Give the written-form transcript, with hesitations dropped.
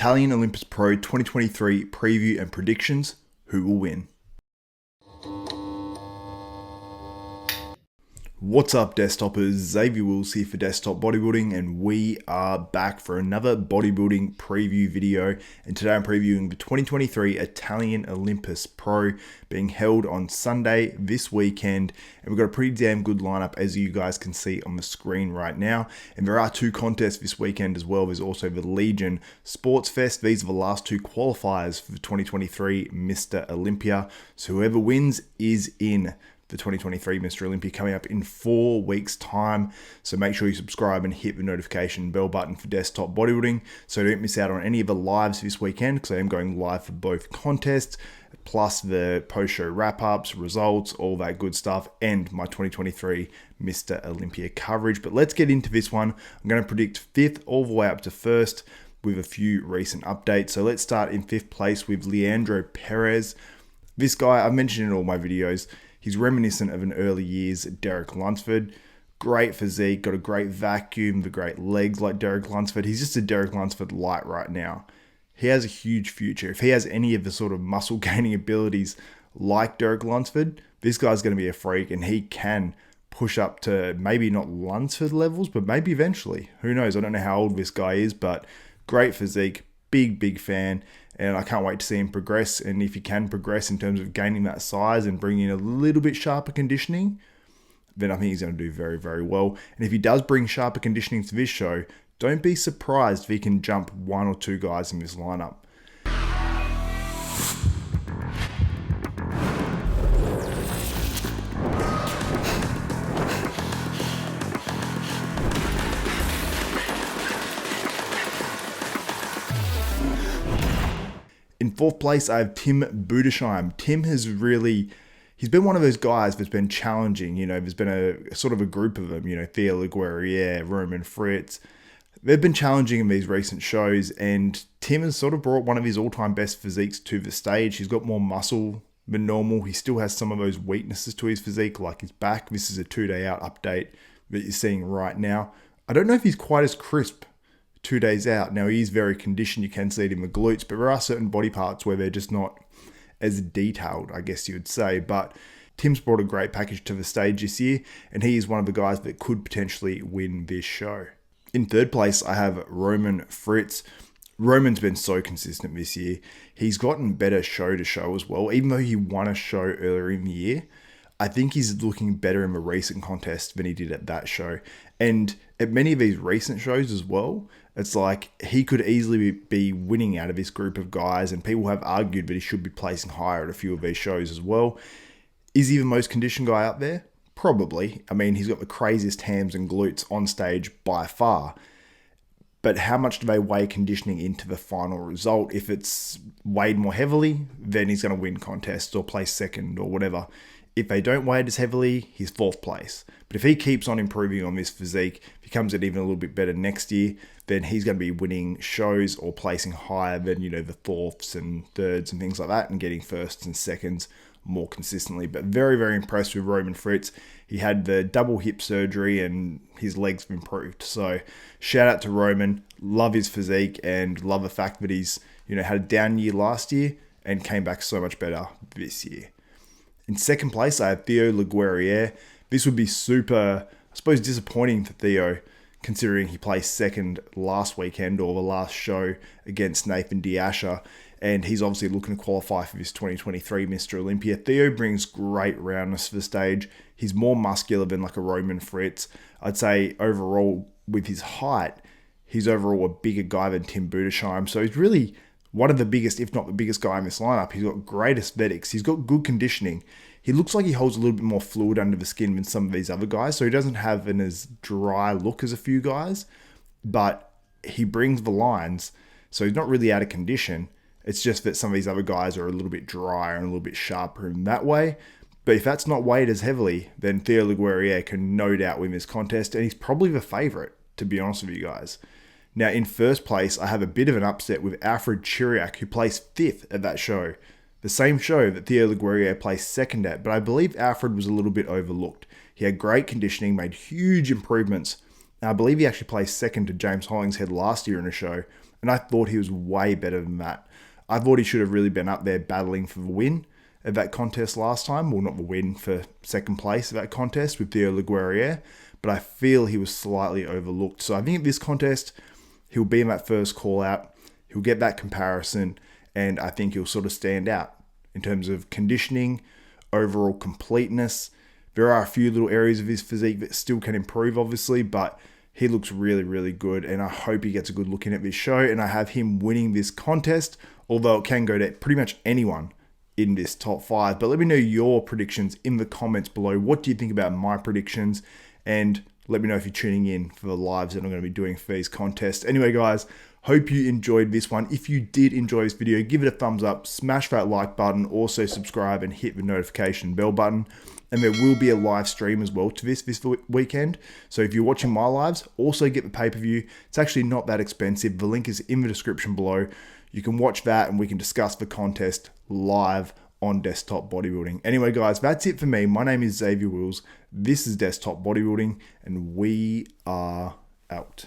Italian Olympus Pro 2023 preview and predictions. Who will win? What's up, desktoppers? Xavier Wills here for Desktop Bodybuilding, and we are back for another bodybuilding preview video. And today I'm previewing the 2023 Italian Olympus Pro being held on Sunday this weekend. And we've got a pretty damn good lineup, as you guys can see on the screen right now. And there are two contests this weekend as well. There's also the Legion Sports Fest. These are the last two qualifiers for the 2023 Mr Olympia. So whoever wins is in the 2023 Mr Olympia, coming up in 4 weeks time. So make sure you subscribe and hit the notification bell button for Desktop Bodybuilding so don't miss out on any of the lives this weekend, because I am going live for both contests, plus the post-show wrap-ups, results, all that good stuff, and my 2023 Mr Olympia coverage. But let's get into this one. I'm going to predict 5th all the way up to 1st with a few recent updates. So let's start in 5th place with Leandro Perez. This guy, I've mentioned in all my videos, he's reminiscent of an early years Derek Lunsford. Great physique, got a great vacuum, the great legs like Derek Lunsford. He's just a Derek Lunsford light right now. He has a huge future. If he has any of the sort of muscle gaining abilities like Derek Lunsford, this guy's going to be a freak, and he can push up to maybe not Lunsford levels, but maybe eventually. Who knows? I don't know how old this guy is, but great physique, big fan. And I can't wait to see him progress. And if he can progress in terms of gaining that size and bringing in a little bit sharper conditioning, then I think he's going to do very well. And if he does bring sharper conditioning to this show, don't be surprised if he can jump 1 or 2 guys in this lineup. In 4th place, I have Tim Budim. Tim has he's been one of those guys that's been challenging. You know, there's been a sort of a group of them, you know, Theo Leguerrier, Roman Fritz. They've been challenging in these recent shows, and Tim has sort of brought one of his all-time best physiques to the stage. He's got more muscle than normal. He still has some of those weaknesses to his physique, like his back. This is a 2-day out update that you're seeing right now. I don't know if he's quite as crisp 2 days out. Now, he's very conditioned. You can see it in the glutes, but there are certain body parts where they're just not as detailed, I guess you would say. But Tim's brought a great package to the stage this year, and he is one of the guys that could potentially win this show. In 3rd place, I have Roman Fritz. Roman's been so consistent this year. He's gotten better show to show as well. Even though he won a show earlier in the year, I think he's looking better in the recent contest than he did at that show. And at many of these recent shows as well, it's like he could easily be winning out of this group of guys, and people have argued that he should be placing higher at a few of these shows as well. Is he the most conditioned guy out there? Probably. I mean, he's got the craziest hams and glutes on stage by far. But how much do they weigh conditioning into the final result? If it's weighed more heavily, then he's going to win contests or place 2nd or whatever. If they don't weigh it as heavily, he's 4th place. But if he keeps on improving on this physique, if he comes in even a little bit better next year, then he's going to be winning shows or placing higher than, you know, the 4ths and 3rds and things like that, and getting 1sts and 2nds more consistently. But very impressed with Roman Fritz. He had the double hip surgery and his legs have improved. So shout out to Roman. Love his physique and love the fact that he's, you know, had a down year last year and came back so much better this year. In 2nd place, I have Theo Leguerrier. This would be super, I suppose, disappointing for Theo, considering he placed 2nd last weekend, or the last show, against Nathan Diasha. And he's obviously looking to qualify for this 2023 Mr Olympia. Theo brings great roundness to the stage. He's more muscular than like a Roman Fritz. I'd say overall, with his height, he's overall a bigger guy than Tim Budim. So he's really one of the biggest, if not the biggest guy in this lineup. He's got great aesthetics. He's got good conditioning. He looks like he holds a little bit more fluid under the skin than some of these other guys. So he doesn't have an as dry look as a few guys, but he brings the lines. So he's not really out of condition. It's just that some of these other guys are a little bit drier and a little bit sharper in that way. But if that's not weighed as heavily, then Theo Leguerrier can no doubt win this contest. And he's probably the favourite, to be honest with you guys. Now, in 1st place, I have a bit of an upset with Alfred Chirak, who placed 5th at that show. The same show that Theo Leguerrier placed 2nd at, but I believe Alfred was a little bit overlooked. He had great conditioning, made huge improvements. And I believe he actually placed 2nd to James Hollingshead last year in a show. And I thought he was way better than that. I thought he should have really been up there battling for the win at that contest last time. Well, not the win, for second place at that contest with Theo Leguerrier. But I feel he was slightly overlooked. So I think at this contest, he'll be in that first call out. He'll get that comparison. And I think he'll sort of stand out in terms of conditioning, overall completeness. There are a few little areas of his physique that still can improve, obviously, but he looks really, really good, and I hope he gets a good look in at this show, and I have him winning this contest, although it can go to pretty much anyone in this top 5. But let me know your predictions in the comments below. What do you think about my predictions? And let me know if you're tuning in for the lives that I'm going to be doing for these contests. Anyway, guys, hope you enjoyed this one. If you did enjoy this video, give it a thumbs up, smash that like button, also subscribe and hit the notification bell button. And there will be a live stream as well to this weekend. So if you're watching my lives, also get the pay-per-view. It's actually not that expensive. The link is in the description below. You can watch that and we can discuss the contest live on Desktop Bodybuilding. Anyway, guys, that's it for me. My name is Xavier Wills. This is Desktop Bodybuilding, and we are out.